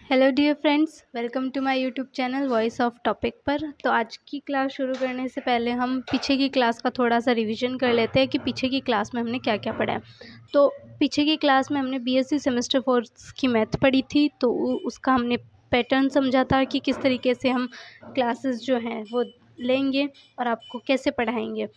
Hello dear friends, welcome to my YouTube channel voice of topic पर। तो आज की क्लास शुरू करने से पहले हम पीछे की क्लास का थोड़ा सा रिवीजन कर लेते हैं कि पीछे की क्लास में हमने क्या क्या पढ़ा है। तो पीछे की क्लास में हमने बीएससी सेमेस्टर 4 की मैथ पढ़ी थी। तो उसका हमने पैटर्न समझा था कि किस तरीके से हम क्लासेस जो हैं वो लेंगे और आपको कैसे पढ़ाएंगे।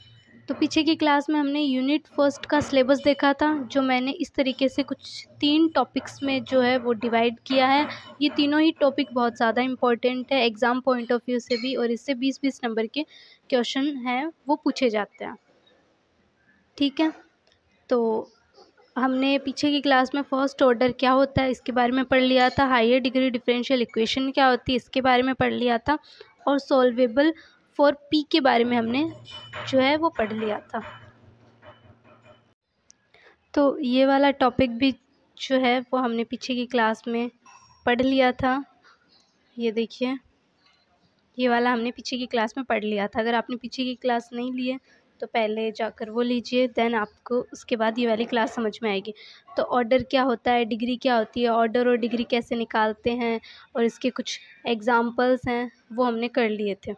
तो पीछे की क्लास में हमने यूनिट फर्स्ट का सिलेबस देखा था, जो मैंने इस तरीके से कुछ 3 टॉपिक्स में जो है वो डिवाइड किया है। ये तीनों ही टॉपिक बहुत ज़्यादा इम्पोर्टेंट है एग्ज़ाम पॉइंट ऑफ व्यू से भी, और इससे 20-20 नंबर के क्वेश्चन हैं वो पूछे जाते हैं। ठीक है, तो हमने पीछे की क्लास में फर्स्ट ऑर्डर क्या होता है इसके बारे में पढ़ लिया था, हायर डिग्री डिफरेंशियल इक्वेशन क्या होती है इसके बारे में पढ़ लिया था, और सॉल्वेबल फॉर पी के बारे में हमने जो है वो पढ़ लिया था। तो ये वाला टॉपिक भी जो है वो हमने पीछे की क्लास में पढ़ लिया था। ये देखिए, ये वाला हमने पीछे की क्लास में पढ़ लिया था। अगर आपने पीछे की क्लास नहीं ली है तो पहले जाकर वो लीजिए, देन आपको उसके बाद ये वाली क्लास समझ में आएगी। तो ऑर्डर क्या होता है, डिग्री क्या होती है, ऑर्डर और डिग्री कैसे निकालते हैं, और इसके कुछ एग्जाम्पल्स हैं वो हमने कर लिए थे।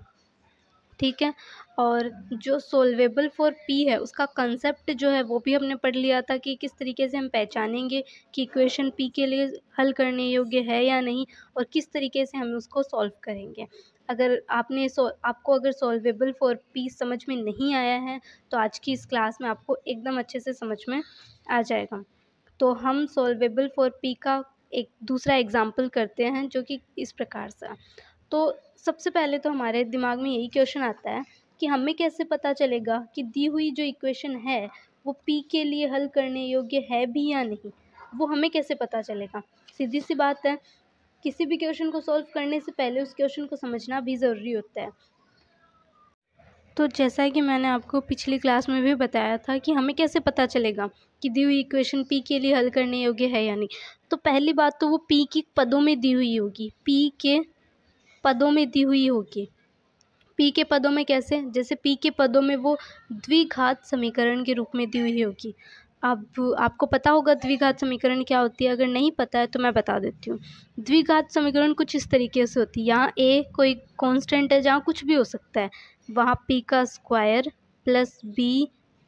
ठीक है, और जो सोल्वेबल फॉर पी है उसका कंसेप्ट जो है वो भी हमने पढ़ लिया था कि किस तरीके से हम पहचानेंगे कि इक्वेशन पी के लिए हल करने योग्य है या नहीं, और किस तरीके से हम उसको सॉल्व करेंगे। अगर आपको अगर सॉल्वेबल फॉर पी समझ में नहीं आया है तो आज की इस क्लास में आपको एकदम अच्छे से समझ में आ जाएगा। तो हम सॉल्वेबल फॉर पी का एक दूसरा एग्जाम्पल करते हैं जो कि इस प्रकार से। तो सबसे पहले तो हमारे दिमाग में यही क्वेश्चन आता है कि हमें कैसे पता चलेगा कि दी हुई जो इक्वेशन है वो पी के लिए हल करने योग्य है भी या नहीं। वो हमें कैसे पता चलेगा? सीधी सी बात है, किसी भी क्वेश्चन को सॉल्व करने से पहले उस क्वेश्चन को समझना भी ज़रूरी होता है। तो जैसा कि मैंने आपको पिछली क्लास में भी बताया था कि हमें कैसे पता चलेगा कि दी हुई इक्वेशन पी के लिए हल करने योग्य है या नहीं। तो पहली बात तो वो पी की पदों में दी हुई होगी, पी के पदों में दी हुई होगी। पी के पदों में कैसे? जैसे पी के पदों में वो द्विघात समीकरण के रूप में दी हुई होगी। अब आपको पता होगा द्विघात समीकरण क्या होती है, अगर नहीं पता है तो मैं बता देती हूँ। द्विघात समीकरण कुछ इस तरीके से होती है, यहाँ ए कोई कांस्टेंट है जहाँ कुछ भी हो सकता है, वहाँ पी का square plus b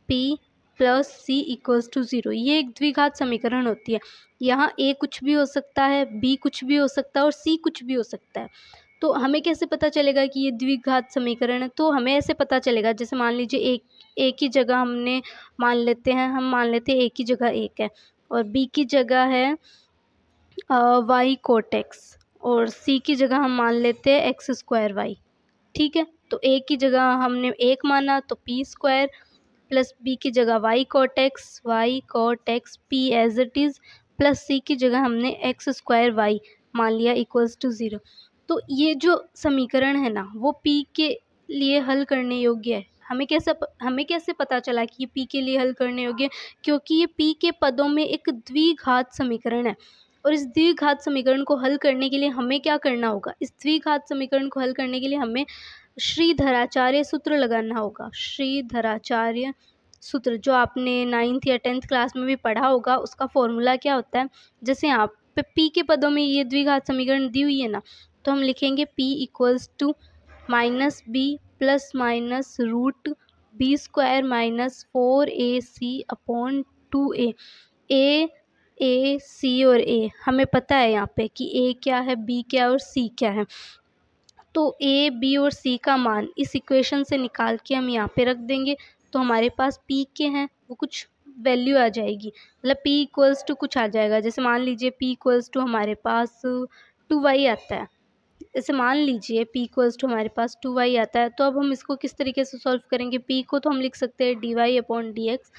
p plus c equals to 0, ये एक द्विघात समीकरण होती है। यहाँ ए कुछ भी हो सकता है, बी कुछ भी हो सकता है और सी कुछ भी हो सकता है। तो हमें कैसे पता चलेगा कि ये द्विघात समीकरण है? तो हमें ऐसे पता चलेगा, जैसे मान लीजिए ए की जगह हमने मान लेते हैं ए की जगह 1 है और बी की जगह है वाई कोट एक्स, और सी की जगह हम मान लेते हैं एक्स स्क्वायर वाई। ठीक है, तो ए की जगह हमने 1 माना तो पी स्क्वायर, प्लस बी की जगह Y quote X P as it is, plus C की जगह हमने एक्स स्क्वायर वाई मान लिया इक्वल्स टू 0। तो ये जो समीकरण है ना वो पी के लिए हल करने योग्य है। हमें कैसे पता चला कि ये पी के लिए हल करने योग्य है? क्योंकि ये पी के पदों में एक द्विघात समीकरण है, और इस द्विघात समीकरण को हल करने के लिए हमें क्या करना होगा? इस द्विघात समीकरण को हल करने के लिए हमें श्रीधराचार्य सूत्र लगाना होगा। श्रीधराचार्य सूत्र जो आपने 9th या 10th क्लास में भी पढ़ा होगा, उसका फॉर्मूला क्या होता है? जैसे यहाँ पे पी के पदों में ये द्विघात समीकरण दी हुई है ना, तो हम लिखेंगे p equals to minus b plus minus root b square minus 4ac upon 2a। A c और ए हमें पता है यहाँ पे कि ए क्या है, बी क्या है और सी क्या है। तो ए बी और सी का मान इस इक्वेशन से निकाल के हम यहाँ पे रख देंगे, तो हमारे पास पी के हैं वो कुछ वैल्यू आ जाएगी, मतलब p इक्वल्स टू कुछ आ जाएगा। जैसे मान लीजिए p इक्वल्स टू हमारे पास 2y आता है, जैसे मान लीजिए p इक्वल्स टू हमारे पास 2y आता है। तो अब हम इसको किस तरीके से सॉल्व करेंगे? p को तो हम लिख सकते हैं dy upon D x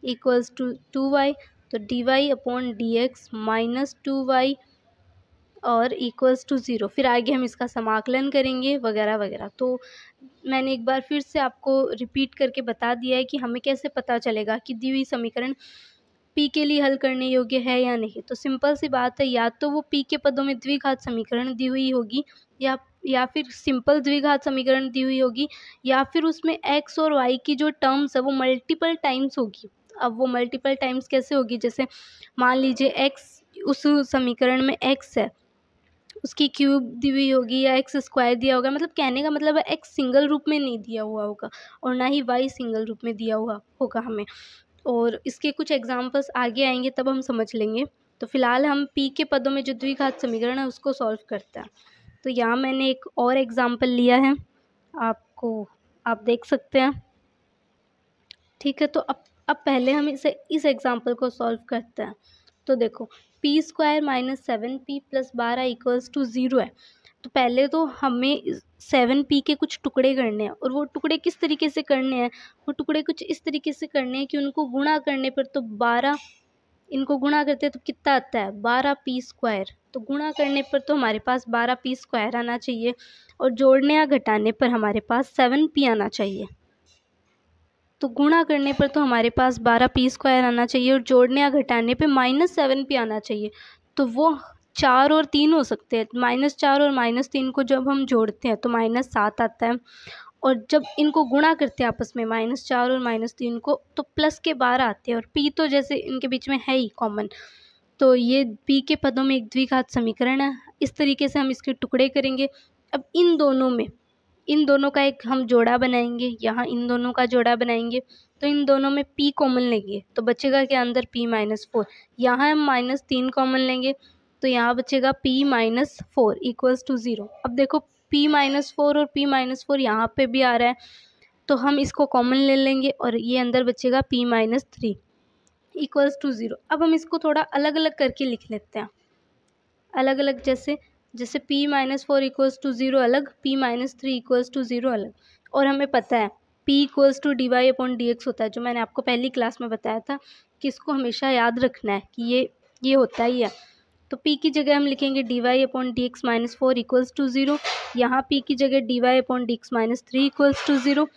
equals to 2y, तो dy upon D x minus 2y और इक्वल्स टू 0। फिर आगे हम इसका समाकलन करेंगे वगैरह वगैरह। तो मैंने एक बार फिर से आपको रिपीट करके बता दिया है कि हमें कैसे पता चलेगा कि दी हुई समीकरण पी के लिए हल करने योग्य है या नहीं। तो सिंपल सी बात है, या तो वो पी के पदों में द्विघात समीकरण दी हुई होगी, या फिर सिंपल द्विघात समीकरण दी हुई होगी, या फिर उसमें एक्स और वाई की जो टर्म्स है वो मल्टीपल टाइम्स होगी। अब वो मल्टीपल टाइम्स कैसे होगी? जैसे मान लीजिए एक्स, उस समीकरण में एक्स है उसकी क्यूब दी हुई होगी या एक्स स्क्वायर दिया होगा, मतलब कहने का मतलब है एक्स सिंगल रूप में नहीं दिया हुआ होगा और ना ही वाई सिंगल रूप में दिया हुआ होगा हमें। और इसके कुछ एग्जांपल्स आगे आएंगे तब हम समझ लेंगे। तो फिलहाल हम पी के पदों में जो द्विघात समीकरण है उसको सॉल्व करते हैं। तो यहाँ मैंने एक और एग्जाम्पल लिया है, आप देख सकते हैं। ठीक है, तो अब पहले हम इस एग्जाम्पल को सॉल्व करते हैं। तो देखो p square minus 7p plus 12 equals to 0 है। तो पहले तो हमें 7p के कुछ टुकड़े करने हैं, और वो टुकड़े किस तरीके से करने हैं, वो टुकड़े कुछ इस तरीके से करने हैं कि उनको गुणा करने पर तो 12, इनको गुणा करते हैं तो कितना आता है 12p स्क्वायर। तो गुणा करने पर तो हमारे पास 12p स्क्वायर आना चाहिए, और जोड़ने या घटाने पर हमारे पास 7p आना चाहिए। तो गुणा करने पर तो हमारे पास 12p स्क्वायर आना चाहिए और जोड़ने या घटाने पे -7p आना चाहिए। तो वो 4 और 3 हो सकते हैं। -4 और -3 को जब हम जोड़ते हैं तो -7 आता है, और जब इनको गुणा करते हैं आपस में -4 और -3 को तो प्लस के 12 आते हैं। और p तो जैसे इनके बीच में है ही कॉमन, तो ये p के पदों में एक द्विघात समीकरण है। इस तरीके से हम इसके टुकड़े करेंगे। अब इन दोनों का एक हम जोड़ा बनाएंगे, यहाँ इन दोनों का जोड़ा बनाएंगे। तो इन दोनों में p कॉमन लेंगे तो बचेगा क्या अंदर p-4। यहाँ हम -3 कॉमन लेंगे तो यहाँ बचेगा p-4 इक्वल्स टू 0। अब देखो p-4 और p-4 यहाँ पे भी आ रहा है, तो हम इसको कॉमन ले लेंगे और ये अंदर बचेगा p-3 इक्वल्स टू 0। अब हम इसको थोड़ा अलग अलग करके लिख लेते हैं, अलग अलग जैसे p-4 इक्वल्स टू 0 अलग, p-3 इक्वल्स टू 0 अलग। और हमें पता है p इक्वल्स टू dy/dx होता है, जो मैंने आपको पहली क्लास में बताया था कि इसको हमेशा याद रखना है कि ये होता ही है। तो p की जगह हम लिखेंगे dy/dx - 4 इक्वल्स टू 0। यहाँ p की जगह dy/dx - 3 इक्वल्स टू 0।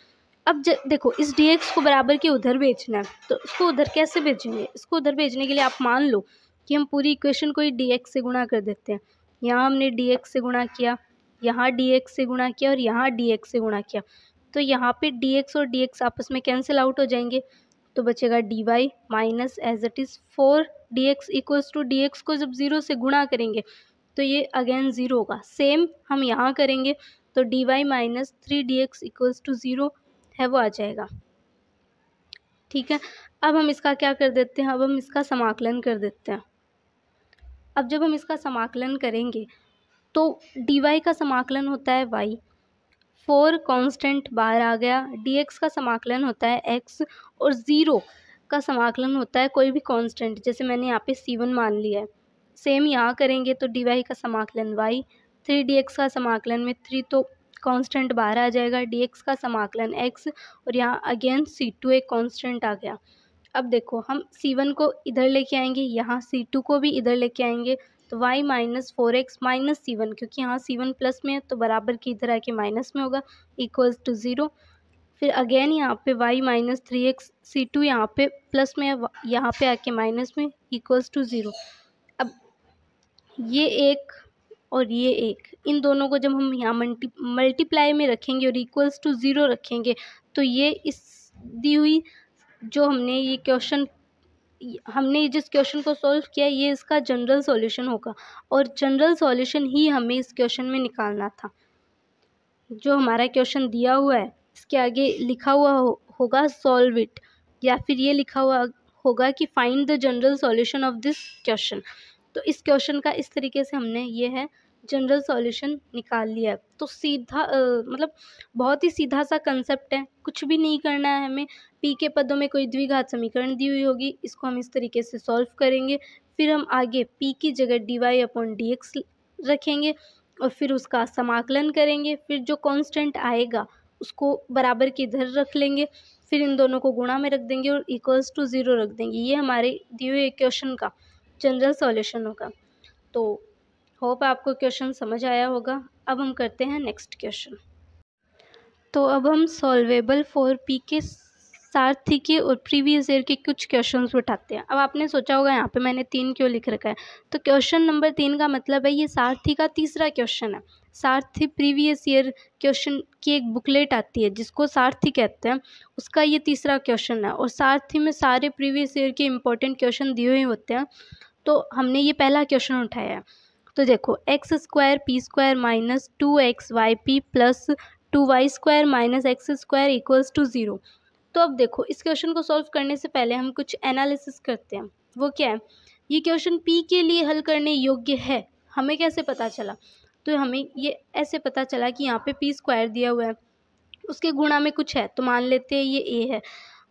अब देखो इस dx को बराबर के उधर भेजना है, तो उसको उधर कैसे भेजेंगे? इसको उधर भेजने के लिए आप मान लो कि हम पूरी इक्वेशन को ही dx से गुणा कर देते हैं। यहाँ हमने dx से गुणा किया, यहाँ dx से गुणा किया और यहाँ dx से गुणा किया। तो यहाँ पे dx और dx आपस में कैंसिल आउट हो जाएंगे, तो बचेगा dy minus as it is 4dx equals to dx को जब 0 से गुणा करेंगे तो ये अगेन 0 होगा। सेम हम यहाँ करेंगे तो dy minus 3dx equals to 0 है, वो आ जाएगा। ठीक है, अब हम इसका क्या कर देते हैं, अब हम इसका समाकलन कर देते हैं। अब जब हम इसका समाकलन करेंगे तो dy का समाकलन होता है y, 4 कांस्टेंट बाहर आ गया, dx का समाकलन होता है x, और 0 का समाकलन होता है कोई भी कांस्टेंट, जैसे मैंने यहाँ पे c1 मान लिया है। सेम यहाँ करेंगे तो dy का समाकलन y, 3dx का समाकलन में 3 तो कांस्टेंट बाहर आ जाएगा, dx का समाकलन x, और यहाँ अगेन c2 एक कांस्टेंट आ गया। अब देखो हम c1 को इधर लेके आएंगे, यहाँ c2 को भी इधर लेके आएंगे, तो y minus 4x minus c1, क्योंकि यहाँ c1 प्लस में है तो बराबर की इधर आके माइनस में होगा, इक्वल्स टू 0। फिर अगेन यहाँ पे y माइनस 3x, c2 यहाँ पे प्लस में है, यहाँ पे आके माइनस में, इक्वल्स टू 0। अब ये एक और ये एक, इन दोनों को जब हम यहाँ मल्टीप्लाई में रखेंगे और इक्वल्स टू 0 रखेंगे तो ये इस दी हुई जो हमने जिस क्वेश्चन को सॉल्व किया ये इसका जनरल सॉल्यूशन होगा, और जनरल सॉल्यूशन ही हमें इस क्वेश्चन में निकालना था। जो हमारा क्वेश्चन दिया हुआ है इसके आगे लिखा हुआ होगा सॉल्व इट, या फिर ये लिखा हुआ होगा कि find the general solution of this question. तो इस क्वेश्चन का इस तरीके से हमने ये है जनरल सॉल्यूशन निकाल लिया है। तो सीधा मतलब बहुत ही सीधा सा कंसेप्ट है, कुछ भी नहीं करना है हमें। p के पदों में कोई द्विघात समीकरण दी हुई होगी, इसको हम इस तरीके से सॉल्व करेंगे, फिर हम आगे p की जगह dy/dx रखेंगे और फिर उसका समाकलन करेंगे, फिर जो कांस्टेंट आएगा उसको बराबर के इधर रख लेंगे, फिर इन दोनों को गुणा में रख देंगे और इक्वल्स टू 0 रख देंगे। ये हमारे दिए हुए क्वेश्चन का जनरल सॉल्यूशन होगा। तो होप आपको क्वेश्चन समझ आया होगा। अब हम करते हैं नेक्स्ट क्वेश्चन। तो अब हम सॉल्वेबल फॉर p के सारथी के और प्रीवियस ईयर के कुछ क्वेश्चंस उठाते हैं। अब आपने सोचा होगा यहाँ पे मैंने 3 क्यों लिख रखा है, तो क्वेश्चन नंबर 3 का मतलब है ये सारथी का तीसरा क्वेश्चन है। सारथी प्रीवियस ईयर क्वेश्चन की एक बुकलेट आती है जिसको सारथी कहते हैं, उसका ये तीसरा क्वेश्चन है, और सारथी में सारे प्रीवियस ईयर के इंपॉर्टेंट क्वेश्चन दिए हुए होते हैं। तो हमने ये पहला क्वेश्चन उठाया है। तो देखो x square p square minus 2xyp plus 2y² minus x² equals to 0। तो अब देखो इस क्वेश्चन को सॉल्व करने से पहले हम कुछ एनालिसिस करते हैं। वो क्या है, ये क्वेश्चन p के लिए हल करने योग्य है, हमें कैसे पता चला? तो हमें ये ऐसे पता चला कि यहाँ पे p² दिया हुआ है, उसके गुणा में कुछ है तो मान लेते हैं ये a है,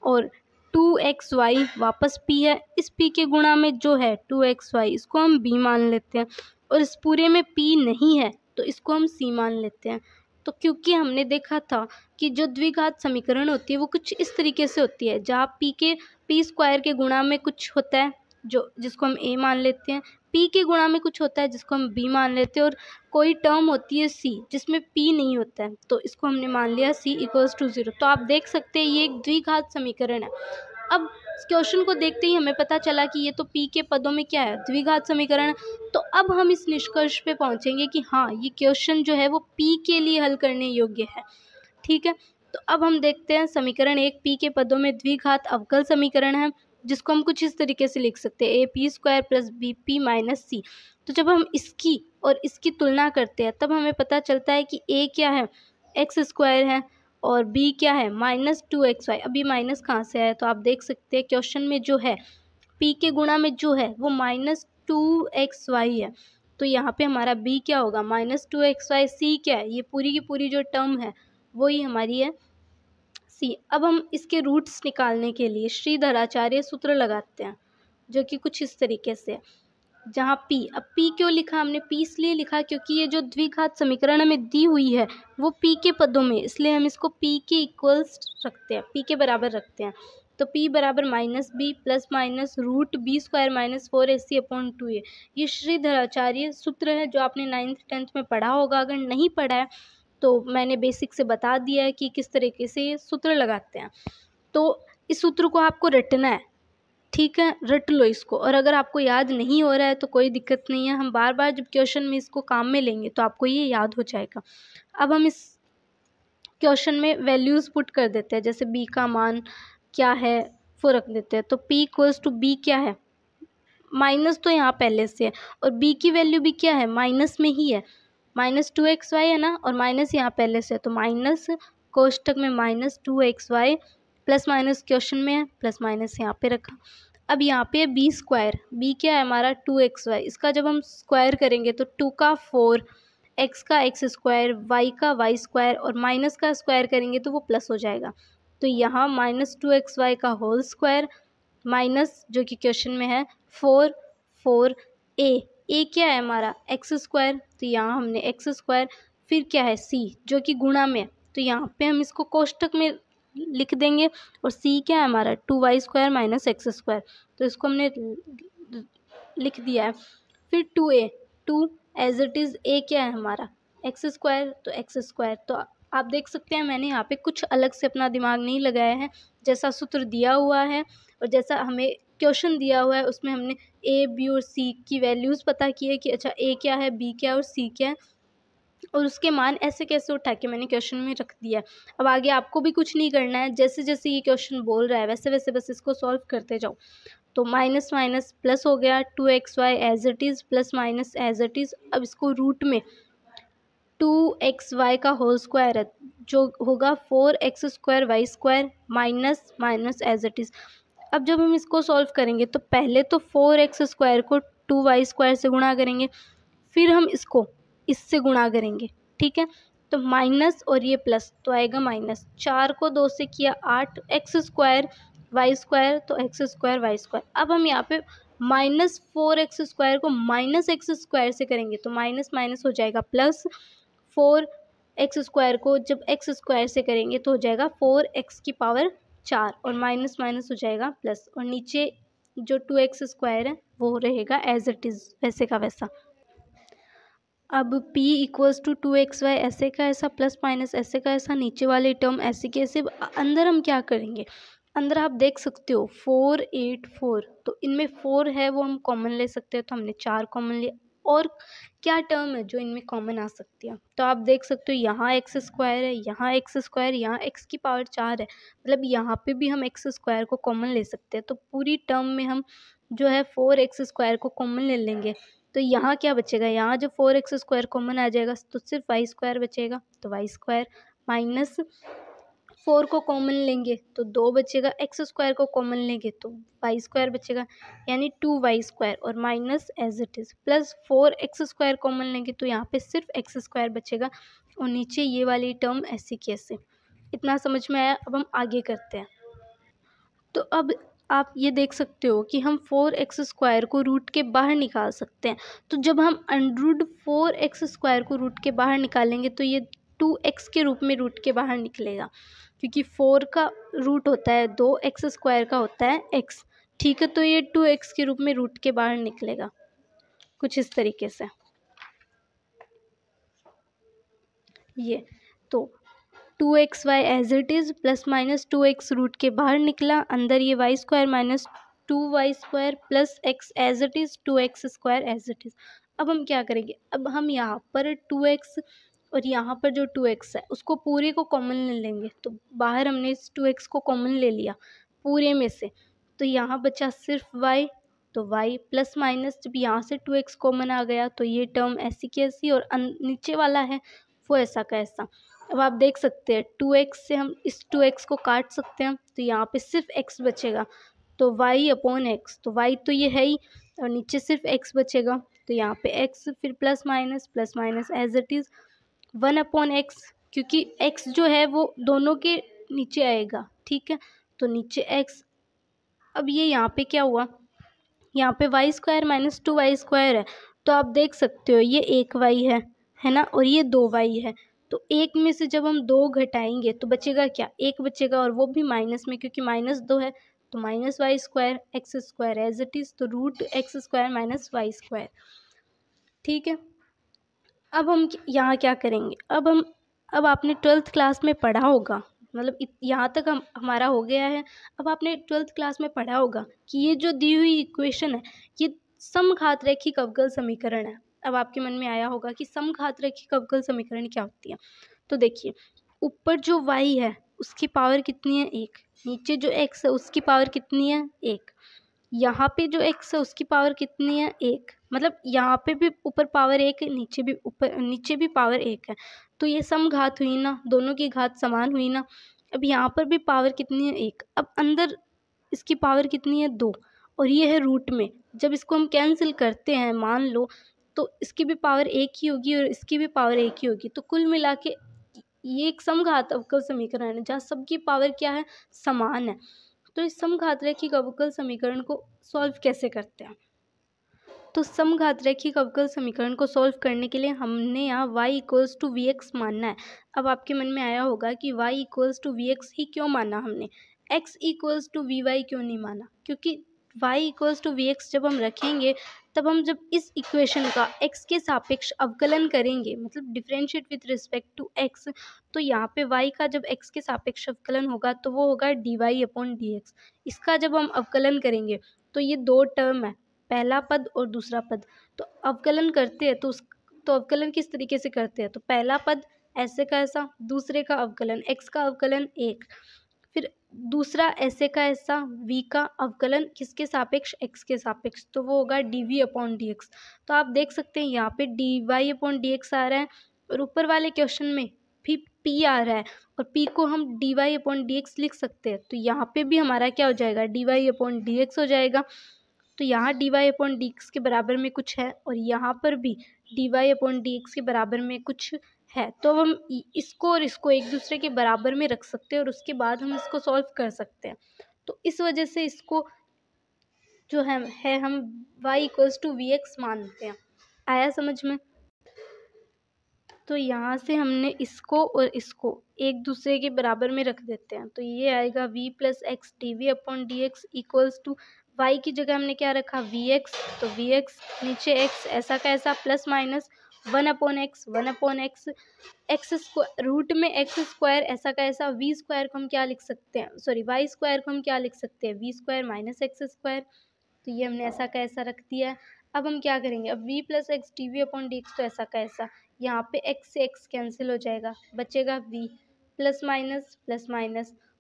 और 2xy वापस p है, इस p के गुणा में जो है 2xy इसको हम b मान लेते हैं, और इस पूरे में p नहीं है तो इसको हम c मान लेते हैं। तो क्योंकि हमने देखा था कि जो द्विघात समीकरण होती है वो कुछ इस तरीके से होती है, जहाँ p² के गुणा में कुछ होता है जो जिसको हम a मान लेते हैं, p के गुणा में कुछ होता है जिसको हम b मान लेते हैं, और कोई टर्म होती है c जिसमें p नहीं होता है तो इसको हमने मान लिया c इक्वल्स टू 0। तो आप देख सकते हैं ये एक द्विघात समीकरण है। अब क्वेश्चन को देखते ही हमें पता चला कि ये तो p के पदों में क्या है, द्विघात समीकरण। तो अब हम इस निष्कर्ष पे पहुंचेंगे कि हाँ ये क्वेश्चन जो है वो p के लिए हल करने योग्य है। ठीक है, तो अब हम देखते हैं समीकरण एक p के पदों में द्विघात अवकल समीकरण है, जिसको हम कुछ इस तरीके से लिख सकते हैं AP² plus BP minus C। तो जब हम इसकी और इसकी तुलना करते हैं तब हमें पता चलता है कि a क्या है, x² है, और b क्या है माइनस 2xy। अभी माइनस कहाँ से आया, तो आप देख सकते हैं क्वेश्चन में जो है p के गुणा में जो है वो माइनस 2xy है, तो यहाँ पे हमारा b क्या होगा माइनस 2xy। c क्या है, ये पूरी की पूरी जो टर्म है वही हमारी है c। अब हम इसके रूट्स निकालने के लिए श्रीधराचार्य सूत्र लगाते हैं, जो कि कुछ इस तरीके से है, जहाँ p, अब p क्यों लिखा हमने, p इसलिए लिखा क्योंकि ये जो द्विघात समीकरण हमें दी हुई है वो p के पदों में, इसलिए हम इसको p के इक्वल्स रखते हैं, p के बराबर रखते हैं। तो p बराबर minus b plus minus root b² minus 4ac/2a। ये श्रीधराचार्य सूत्र है जो आपने 9th 10th में पढ़ा होगा, अगर नहीं पढ़ा है तो मैंने बेसिक से बता दिया है कि किस तरीके से ये सूत्र लगाते हैं। तो इस सूत्र को आपको रटना है, ठीक है, रट लो इसको। और अगर आपको याद नहीं हो रहा है तो कोई दिक्कत नहीं है, हम बार बार जब क्वेश्चन में इसको काम में लेंगे तो आपको ये याद हो जाएगा। अब हम इस क्वेश्चन में वैल्यूज़ पुट कर देते हैं, जैसे b का मान क्या है वो रख देते हैं। तो p इक्वल्स टू b क्या है, माइनस तो यहाँ पहले से है, और b की वैल्यू भी क्या है माइनस में ही है, माइनस 2xy है ना, और माइनस यहाँ पहले से है तो माइनस कोष्टक में minus 2xy plus minus question में है, प्लस माइनस यहाँ पे रखा। अब यहाँ पे b², b क्या है हमारा 2xy, इसका जब हम स्क्वायर करेंगे तो 2 का 4, x का x², y का y² और माइनस का स्क्वायर करेंगे तो वो प्लस हो जाएगा। तो यहाँ माइनस 2xy का होल स्क्वायर माइनस जो कि क्वेश्चन में है 4a क्या है हमारा x², तो यहाँ हमने x², फिर क्या है c जो कि गुणा में है, तो यहाँ पे हम इसको कोष्टक में लिख देंगे, और c क्या है हमारा 2y² माइनस x², तो इसको हमने लिख दिया है। फिर 2a, 2 as it is, a क्या है हमारा x², तो x²। तो आप देख सकते हैं मैंने यहाँ पे कुछ अलग से अपना दिमाग नहीं लगाया है, जैसा सूत्र दिया हुआ है और जैसा हमें क्वेश्चन दिया हुआ है उसमें हमने a, b और c की वैल्यूज़ पता की है कि अच्छा a क्या है, b क्या है और c क्या है, और उसके मान ऐसे कैसे उठा के मैंने क्वेश्चन में रख दिया। अब आगे आपको भी कुछ नहीं करना है, जैसे जैसे ये क्वेश्चन बोल रहा है वैसे वैसे बस इसको सॉल्व करते जाओ। तो माइनस माइनस प्लस हो गया, 2xy as it is plus minus as it is. अब इसको रूट में 2xy का होल स्क्वायर है जो होगा 4x² y² minus minus as it is. अब जब हम इसको सॉल्व करेंगे तो पहले तो 4x² को 2y² से गुणा करेंगे, फिर हम इसको इससे गुणा करेंगे, ठीक है। तो माइनस और ये प्लस तो आएगा माइनस, 4 को 2 से किया 8, x² y² तो x² y²। अब हम यहाँ पे माइनस 4x² को माइनस x² से करेंगे तो माइनस माइनस हो जाएगा प्लस, 4x² को जब x² से करेंगे तो हो जाएगा 4x की पावर 4, और माइनस माइनस हो जाएगा प्लस, और नीचे जो 2x² है वो रहेगा एज इट इज़ वैसे का वैसा। अब p इक्वल्स टू 2xy ऐसे का ऐसा प्लस माइनस ऐसे का ऐसा, नीचे वाली टर्म ऐसे के ऐसे। अंदर हम क्या करेंगे, अंदर आप देख सकते हो 4 8 4, तो इनमें 4 है वो हम कॉमन ले सकते हैं, तो हमने 4 कॉमन लिया। और क्या टर्म है जो इनमें कॉमन आ सकती है, तो आप देख सकते हो यहाँ x² है, यहाँ x², यहाँ x की पावर 4 है, मतलब यहाँ पे भी हम x² को कॉमन ले सकते हैं। तो पूरी टर्म में हम जो है 4x² को कॉमन ले लेंगे, तो यहाँ क्या बचेगा, यहाँ जब 4x² कॉमन आ जाएगा तो सिर्फ y² बचेगा, तो y² माइनस 4 को कॉमन लेंगे तो 2 बचेगा, x² को कॉमन लेंगे तो y² बचेगा, यानी 2y² और minus as it is plus 4x² common लेंगे तो यहाँ पे सिर्फ x² बचेगा और नीचे ये वाली टर्म ऐसी की ऐसे। इतना समझ में आया। अब हम आगे करते हैं। तो अब आप ये देख सकते हो कि हम 4x² को रूट के बाहर निकाल सकते हैं। तो जब हम अंडररूट 4x² को रूट के बाहर निकालेंगे तो ये 2x के रूप में रूट के बाहर निकलेगा, क्योंकि 4 का रूट होता है 2x² का होता है x। ठीक है, तो ये 2x के रूप में रूट के बाहर निकलेगा कुछ इस तरीके से। ये तो 2xy as it is plus minus 2x root के बाहर निकला, अंदर ये y² minus 2y² plus x as it is 2x² as it is. अब हम क्या करेंगे, अब हम यहाँ पर 2x और यहाँ पर जो 2x है उसको पूरे को कॉमन ले लेंगे। तो बाहर हमने इस 2x को कॉमन ले लिया पूरे में से, तो यहाँ बचा सिर्फ y। तो y प्लस माइनस जब यहाँ से 2x कॉमन आ गया तो ये टर्म ऐसी की ऐसी और नीचे वाला है वो ऐसा का ऐसा। अब आप देख सकते हैं 2x से हम इस 2x को काट सकते हैं, तो यहाँ पे सिर्फ x बचेगा, तो y/x। तो y तो ये है ही और नीचे सिर्फ x बचेगा, तो यहाँ पे x फिर plus minus as it is 1/x, क्योंकि x जो है वो दोनों के नीचे आएगा। ठीक है, तो नीचे x। अब ये यहाँ पे क्या हुआ, यहाँ पे y² माइनस 2y² है, तो आप देख सकते हो ये 1y है ना, और ये 2y है। तो एक में से जब हम 2 घटाएंगे तो बचेगा क्या, 1 बचेगा, और वो भी माइनस में, क्योंकि -2 है तो -y² x² as it is, तो रूट x² माइनस y²। ठीक है, अब हम यहाँ क्या करेंगे, अब आपने 12th क्लास में पढ़ा होगा, मतलब यहाँ तक हमारा हो गया है। अब आपने 12th क्लास में पढ़ा होगा कि ये जो दी हुई इक्वेशन है ये समघात रैखिक अवकल समीकरण है। अब आपके मन में आया होगा कि समघात रैखिक अवकल समीकरण क्या होती है। तो देखिए, ऊपर जो y है उसकी पावर कितनी है, 1। नीचे जो x है उसकी पावर कितनी है, 1। यहाँ पे जो x है उसकी पावर कितनी है, 1। मतलब यहाँ पे भी ऊपर पावर 1 है, नीचे भी पावर 1 है। तो ये समघात हुई ना, दोनों की घात समान हुई ना। अब यहाँ पर भी पावर कितनी है, 1। अब अंदर इसकी पावर कितनी है, 2, और ये है रूट में। जब इसको हम कैंसिल करते हैं मान लो, तो इसकी भी पावर 1 ही होगी और इसकी भी पावर 1 ही होगी। तो कुल मिला के ये एक समघात अवकल समीकरण है जहाँ सबकी पावर क्या है, समान है। तो इस समघात रैखिक अवकल समीकरण को सॉल्व कैसे करते हैं। तो समघात रैखिक अवकल समीकरण को सॉल्व करने के लिए हमने यहाँ y=vx मानना है। अब आपके मन में आया होगा कि y=vx ही क्यों माना हमने, x=vy क्यों नहीं माना, क्योंकि y=vx जब हम रखेंगे तब हम जब इस इक्वेशन का x के सापेक्ष अवकलन करेंगे, मतलब differentiate with respect to x, तो यहाँ पे y का जब x के सापेक्ष अवकलन होगा तो वो होगा dy/dx। इसका जब हम अवकलन करेंगे तो ये 2 टर्म है, पहला पद और दूसरा पद। तो अवकलन करते हैं तो अवकलन किस तरीके से करते हैं, तो पहला पद ऐसे का ऐसा, दूसरे का अवकलन x का अवकलन 1, फिर दूसरा ऐसे का ऐसा v का अवकलन किसके सापेक्ष, x के सापेक्ष, तो वो होगा dv/dx। तो आप देख सकते हैं यहाँ पे dy/dx आ रहा है और ऊपर वाले क्वेश्चन में भी p आ रहा है और p को हम dy/dx लिख सकते हैं। तो यहाँ पे भी हमारा क्या हो जाएगा, dy/dx हो जाएगा। तो यहाँ dy/dx के बराबर में कुछ है और यहाँ पर भी dy/dx के बराबर में कुछ है। तो अब हम इसको और इसको एक दूसरे के बराबर में रख सकते हैं और उसके बाद हम इसको सॉल्व कर सकते हैं। तो इस वजह से इसको जो है हम y=vx मानते हैं। आया समझ में। तो यहाँ से हमने इसको और इसको एक दूसरे के बराबर में रख देते हैं, तो ये आएगा v + x dv/dx equals to y की जगह हमने क्या रखा, vx, तो vx नीचे x ऐसा का ऐसा plus minus 1/x x root में x² ऐसा का ऐसा, v² को हम क्या लिख सकते हैं, सॉरी y² को हम क्या लिख सकते हैं, v² माइनस x²। तो ये हमने ऐसा का ऐसा रख दिया है। अब हम क्या करेंगे, अब v + x dv/dx तो ऐसा का ऐसा, यहाँ पे x से x कैंसिल हो जाएगा, बचेगा v प्लस माइनस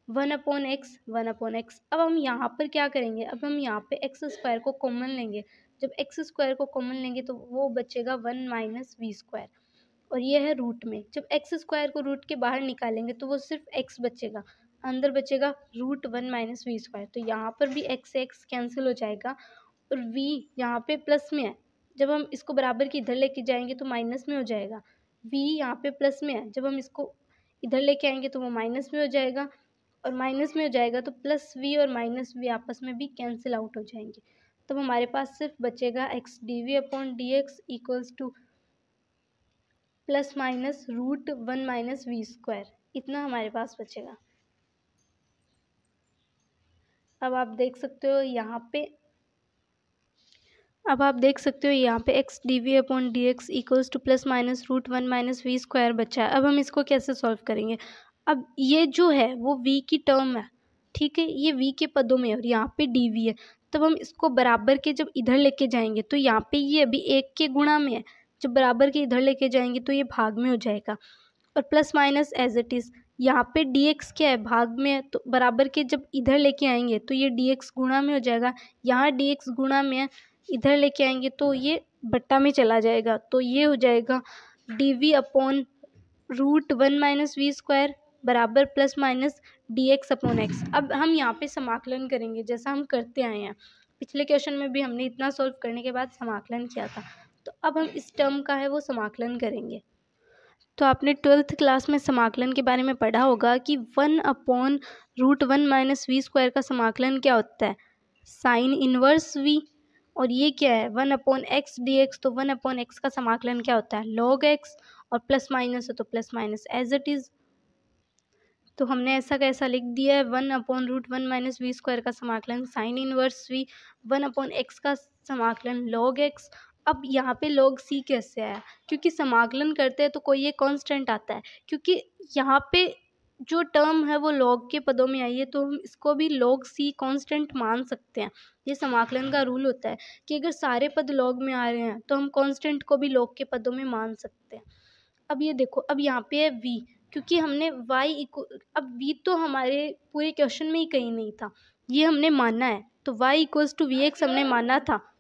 1/x। अब हम यहाँ पर क्या करेंगे, अब हम यहाँ पे x² को कॉमन लेंगे, जब एक्स स्क्वायर को कॉमन लेंगे तो वो बचेगा 1 माइनस वी स्क्वायर, और ये है रूट में। जब एक्स स्क्वायर को रूट के बाहर निकालेंगे तो वो सिर्फ एक्स बचेगा, अंदर बचेगा रूट 1 माइनस वी स्क्वायर। तो यहाँ पर भी एक्स से एक्स कैंसिल हो जाएगा, और वी यहाँ पे प्लस में है, जब हम इसको बराबर की इधर लेके जाएंगे तो माइनस में हो जाएगा। वी यहाँ पे प्लस में है, जब हम इसको इधर लेके आएंगे तो वो माइनस में हो जाएगा, और माइनस में हो जाएगा तो प्लस वी और माइनस वी आपस में भी कैंसिल आउट हो जाएंगे। तब हमारे पास सिर्फ बचेगा x D we upon D x equals to plus minus root 1 minus we square, इतना हमारे पास बचेगा। अब आप देख सकते हो यहाँ पे x D we upon D x equals to plus minus root 1 minus we square बचा है। अब हम इसको कैसे सॉल्व करेंगे? अब ये जो है वो v की टर्म है, ठीक है, ये v के पदों में है और यहाँ पे dv है। तब हम इसको बराबर के जब इधर लेके जाएंगे तो यहाँ पे ये अभी 1 के गुणा में है, जब बराबर के इधर लेके जाएंगे तो ये भाग में हो जाएगा, और plus minus as it is. यहाँ पे dx क्या है, भाग में है, तो बराबर के जब इधर लेके आएंगे तो ये dx गुणा में हो जाएगा। यहाँ dx गुणा में है, इधर लेके आएंगे तो ये बट्टा में चला जाएगा, तो ये हो जाएगा dv upon root 1 minus we square बराबर plus minus D X upon X. अब हम यहाँ पे समाकलन करेंगे जैसा हम करते आए हैं, पिछले क्वेश्चन में भी हमने इतना सॉल्व करने के बाद समाकलन किया था, तो अब हम इस टर्म का है वो समाकलन करेंगे। तो आपने 12th क्लास में समाकलन के बारे में पढ़ा होगा कि 1 upon root 1 minus we square का समाकलन क्या होता है, साइन इनवर्स वी, और ये क्या है 1 अपॉन एक्स डी एक्स, तो 1 अपॉन एक्स का समाकलन क्या होता है, लॉग एक्स, और प्लस माइनस है तो plus minus as it is. तो हमने ऐसा कैसा लिख दिया है, 1 upon root 1 minus we square का समाकलन sine inverse v, 1 upon x का समाकलन लॉग एक्स। अब यहाँ पे log c कैसे आया, क्योंकि समाकलन करते हैं तो कोई ये कांस्टेंट आता है, क्योंकि यहाँ पे जो टर्म है वो log के पदों में आई है, तो हम इसको भी log c कांस्टेंट मान सकते हैं। ये समाकलन का रूल होता है कि अगर सारे पद log में आ रहे हैं तो हम कांस्टेंट को भी log के पदों में मान सकते हैं। अब ये देखो, अब यहाँ पे है v, क्योंकि हमने अब v तो हमारे पूरे क्वेश्चन में ही कहीं नहीं था, ये हमने माना है, तो y equals to v x हमने माना था,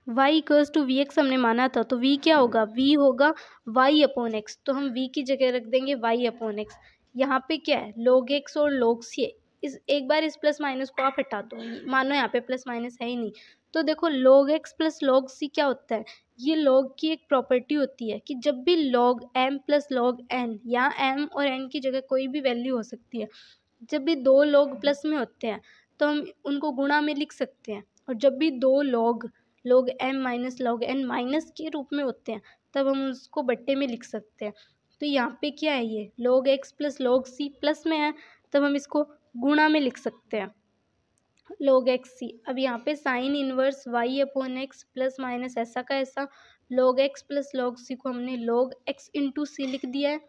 y equals to v x हमने माना था, तो v क्या होगा, v होगा y अपॉन एक्स, तो हम v की जगह रख देंगे y अपॉन एक्स। यहाँ पे क्या है log x और log c, एक बार इस प्लस माइनस को आप हटा दो, मानो यहाँ पे प्लस माइनस है ही नहीं, तो देखो log x plus log c क्या होता है, ये log की एक प्रॉपर्टी होती है कि जब भी log m plus log n, यहाँ m और n की जगह कोई भी वैल्यू हो सकती है, जब भी दो log प्लस में होते हैं तो हम उनको गुणा में लिख सकते हैं, और जब भी दो log m minus log n minus के रूप में होते हैं तब हम उसको बट्टे में लिख सकते हैं। तो यहाँ पे क्या है, ये log x plus log c plus में है, तब हम इसको गुणा में लिख सकते हैं log x c। अब यहाँ पे sine inverse y upon X plus minus ऐसा का ऐसा log x plus log c को हमने log x इंटू c लिख दिया है।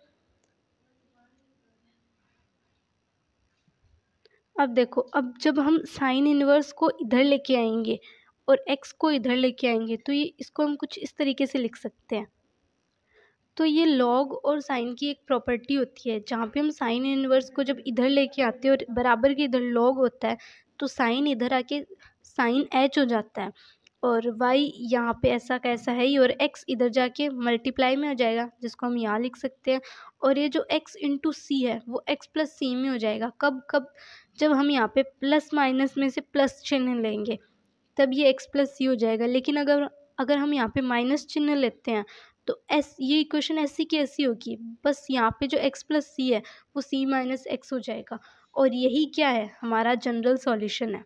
अब देखो, अब जब हम साइन इनवर्स को इधर लेके आएंगे और x को इधर लेके आएंगे तो ये इसको हम कुछ इस तरीके से लिख सकते हैं। तो ये log और साइन की एक प्रॉपर्टी होती है, जहाँ पे हम साइन इनवर्स को जब इधर लेके आते हैं और बराबर के इधर log होता है तो साइन इधर आके साइन h हो जाता है, और y यहाँ पे ऐसा कैसा है ही, और x इधर जाके मल्टीप्लाई में हो जाएगा जिसको हम यहाँ लिख सकते हैं, और ये जो x इंटू सी है वो x प्लस सी में हो जाएगा। कब जब हम यहाँ पे प्लस माइनस में से प्लस चिन्ह लेंगे तब ये x प्लस सी हो जाएगा, लेकिन अगर हम यहाँ पे माइनस चिन्ह लेते हैं तो ये इक्वेशन ऐसी की ऐसी होगी, बस यहाँ पे जो x प्लस सी है वो c माइनस एक्स हो जाएगा, और यही क्या है हमारा जनरल सॉल्यूशन है।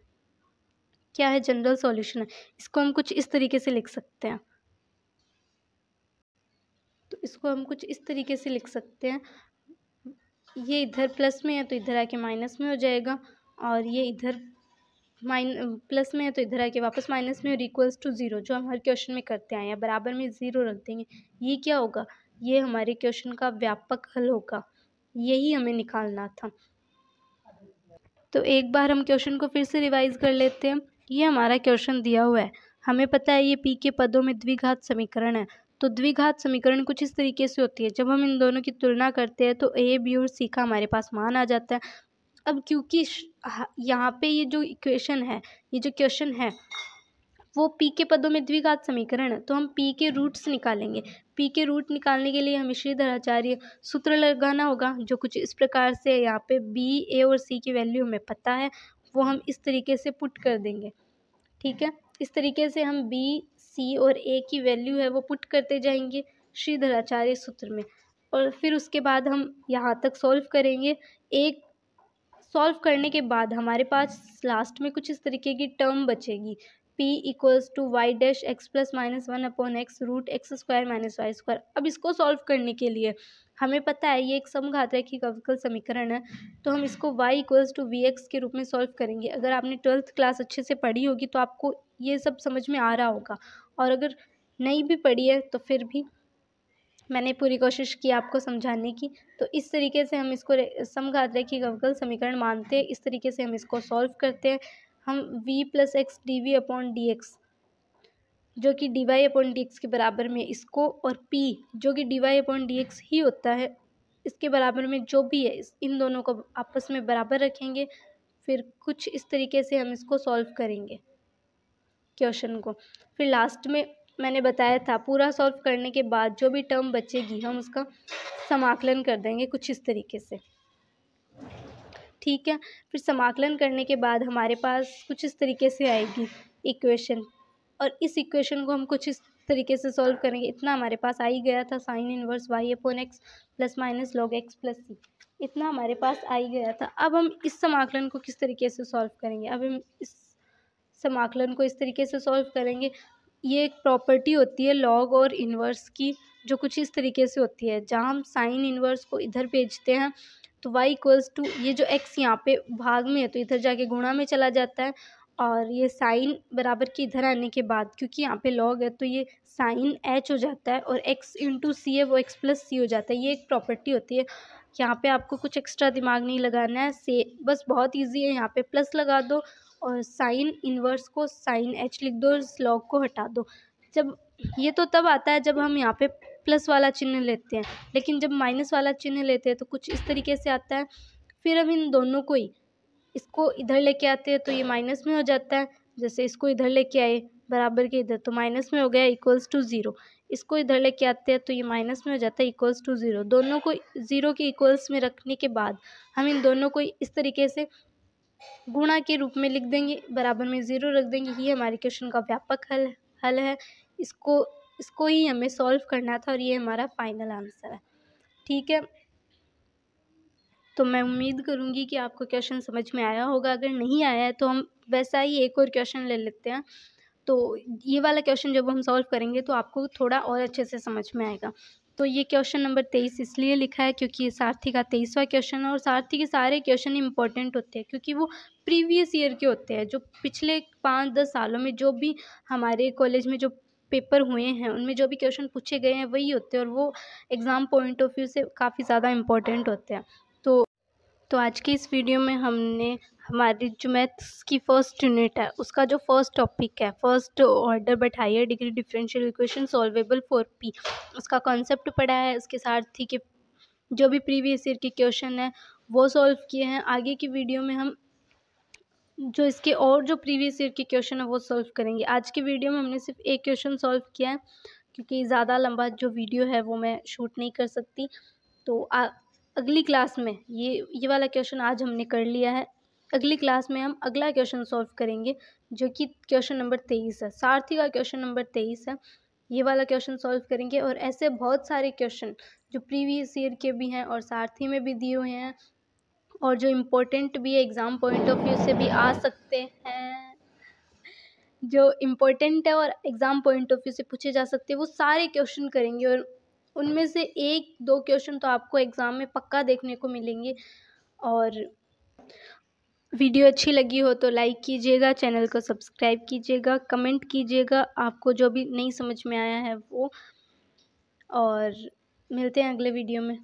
क्या है जनरल सॉल्यूशन है, इसको हम कुछ इस तरीके से लिख सकते हैं, तो इसको हम कुछ इस तरीके से लिख सकते हैं, ये इधर प्लस में है तो इधर आके माइनस में हो जाएगा, और ये इधर प्लस में है तो इधर आके वापस माइनस में, और इक्वल्स टू ज़ीरो, जो हम हर क्वेश्चन में करते आए हैं, बराबर में ज़ीरो रख देंगे। ये क्या होगा, ये हमारे क्वेश्चन का व्यापक हल होगा, यही हमें निकालना था। तो एक बार हम क्वेश्चन को फिर से रिवाइज कर लेते हैं। ये हमारा क्वेश्चन दिया हुआ है, हमें पता है ये p के पदों में द्विघात समीकरण है, तो द्विघात समीकरण कुछ इस तरीके से होती है, जब हम इन दोनों की तुलना करते हैं तो a b और c का हमारे पास मान आ जाता है। अब क्योंकि यहाँ पे ये जो इक्वेशन है, ये जो क्वेश्चन है वो p के पदों में द्विघात समीकरण है, तो हम p के रूट्स निकालेंगे। p के रूट निकालने के लिए हमें श्रीधराचार्य सूत्र लगाना होगा, जो कुछ इस प्रकार से यहाँ पे b, a और c की वैल्यू हमें पता है, वो हम इस तरीके से पुट कर देंगे। ठीक है, इस तरीके से हम b, c और a की वैल्यू है वो पुट करते जाएंगे श्रीधराचार्य सूत्र में, और फिर उसके बाद हम यहाँ तक सॉल्व करेंगे। एक सॉल्व करने के बाद हमारे पास लास्ट में कुछ इस तरीके की टर्म बचेगी, p equals to y dash x plus minus 1/x root x square minus y square. अब इसको सॉल्व करने के लिए हमें पता है ये एक समघातक अवकल समीकरण है, तो हम इसको y equals to v x के रूप में सॉल्व करेंगे। अगर आपने 12th क्लास अच्छे से पढ़ी होगी तो आपको ये सब समझ में आ रहा होगा, और अगर नहीं भी पढ़ी है तो फिर भी मैंने पूरी कोशिश की आपको समझाने की। तो इस तरीके से हम इसको समघातरैखिक अवकल समीकरण मानते हैं, इस तरीके से हम इसको सॉल्व करते हैं। हम v plus X D we upon D X जो कि D Y upon D X के बराबर में इसको, और p जो कि D Y upon D X ही होता है इसके बराबर में जो भी है, इन दोनों को आपस में बराबर रखेंगे। फिर कुछ इस तरीके से हम इसको सॉल्व करेंगे क्वेश्चन को। फिर लास्ट में मैंने बताया था पूरा सॉल्व करने के बाद जो भी टर्म बचेगी हम उसका समाकलन कर देंगे कुछ इस तरीके से। ठीक है, फिर समाकलन करने के बाद हमारे पास कुछ इस तरीके से आएगी इक्वेशन, और इस इक्वेशन को हम कुछ इस तरीके से सॉल्व करेंगे। इतना हमारे पास आ ही गया था, sine inverse Y upon X plus minus log X plus C, इतना हमारे पास आ ही गया था। अब हम इस समाकलन को किस तरीके से सॉल्व करेंगे, अब हम इस समाकलन को इस तरीके से सॉल्व करेंगे। ये एक प्रॉपर्टी होती है लॉग और इन्वर्स की, जो कुछ इस तरीके से होती है, जहाँ हम साइन इन्वर्स को इधर भेजते हैं तो y इक्वल्स टू ये जो x यहाँ पे भाग में है तो इधर जाके गुणा में चला जाता है, और ये साइन बराबर के इधर आने के बाद क्योंकि यहाँ पे लॉग है तो ये साइन h हो जाता है, और x इंटू सी है वो x प्लस सी हो जाता है। ये एक प्रॉपर्टी होती है, यहाँ पे आपको कुछ एक्स्ट्रा दिमाग नहीं लगाना है, से बस बहुत ईजी है। यहाँ पे प्लस लगा दो और साइन इन्वर्स को साइन h लिख दो, इस लॉग को हटा दो। जब ये तो तब आता है जब हम यहाँ पे प्लस वाला चिन्ह लेते हैं, लेकिन जब माइनस वाला चिन्ह लेते हैं तो कुछ इस तरीके से आता है। फिर हम इन दोनों को ही इसको इधर लेके आते हैं तो ये माइनस में हो जाता है, जैसे इसको इधर लेके आए बराबर के इधर तो माइनस में हो गया इक्वल्स टू ज़ीरो, इसको इधर लेके आते हैं तो ये माइनस में हो जाता है इक्वल्स टू ज़ीरो। दोनों को ज़ीरो के इक्वल्स में रखने के बाद हम इन दोनों को इस तरीके से गुणा के रूप में लिख देंगे, बराबर में ज़ीरो रख देंगे। ये हमारे क्वेश्चन का व्यापक हल है। इसको ही हमें सॉल्व करना था और ये हमारा फाइनल आंसर है। ठीक है, तो मैं उम्मीद करूँगी कि आपको क्वेश्चन समझ में आया होगा। अगर नहीं आया है तो हम वैसा ही एक और क्वेश्चन ले लेते हैं। तो ये वाला क्वेश्चन जब हम सॉल्व करेंगे तो आपको थोड़ा और अच्छे से समझ में आएगा। तो ये क्वेश्चन नंबर 23 इसलिए लिखा है क्योंकि ये सारथी का 23वां क्वेश्चन है, और सारथी के सारे क्वेश्चन इंपॉर्टेंट होते हैं क्योंकि वो प्रीवियस ईयर के होते हैं। जो पिछले 5-10 सालों में जो भी हमारे कॉलेज में जो पेपर हुए हैं उनमें जो भी क्वेश्चन पूछे गए हैं वही होते हैं, और वो एग्ज़ाम पॉइंट ऑफ व्यू से काफ़ी ज़्यादा इम्पोर्टेंट होते हैं। तो आज की इस वीडियो में हमने हमारी जो मैथ्स की फर्स्ट यूनिट है उसका जो फर्स्ट टॉपिक है, first order but higher degree differential equation solvable for p, उसका कॉन्सेप्ट पढ़ा है। उसके साथ ही के जो भी प्रीवियस ईयर के क्वेश्चन है वो सॉल्व किए हैं। आगे की वीडियो में हम जो इसके और जो प्रीवियस ईयर के क्वेश्चन है वो सॉल्व करेंगे। आज की वीडियो में हमने सिर्फ एक क्वेश्चन सॉल्व किया है क्योंकि ज़्यादा लंबा जो वीडियो है वो मैं शूट नहीं कर सकती। तो अगली क्लास में ये वाला क्वेश्चन आज हमने कर लिया है, अगली क्लास में हम अगला क्वेश्चन सॉल्व करेंगे जो कि क्वेश्चन नंबर 23 है। सारथी का क्वेश्चन नंबर 23 है, ये वाला क्वेश्चन सॉल्व करेंगे। और ऐसे बहुत सारे क्वेश्चन जो प्रीवियस ईयर के भी हैं और सारथी में भी दिए हुए हैं, और जो इम्पोर्टेंट भी है एग्ज़ाम पॉइंट ऑफ व्यू से भी आ सकते हैं, जो इम्पोर्टेंट है और एग्ज़ाम पॉइंट ऑफ व्यू से पूछे जा सकते हैं, वो सारे क्वेश्चन करेंगे। और उनमें से 1-2 क्वेश्चन तो आपको एग्ज़ाम में पक्का देखने को मिलेंगे। और वीडियो अच्छी लगी हो तो लाइक कीजिएगा, चैनल को सब्सक्राइब कीजिएगा, कमेंट कीजिएगा आपको जो भी नहीं समझ में आया है वो, और मिलते हैं अगले वीडियो में।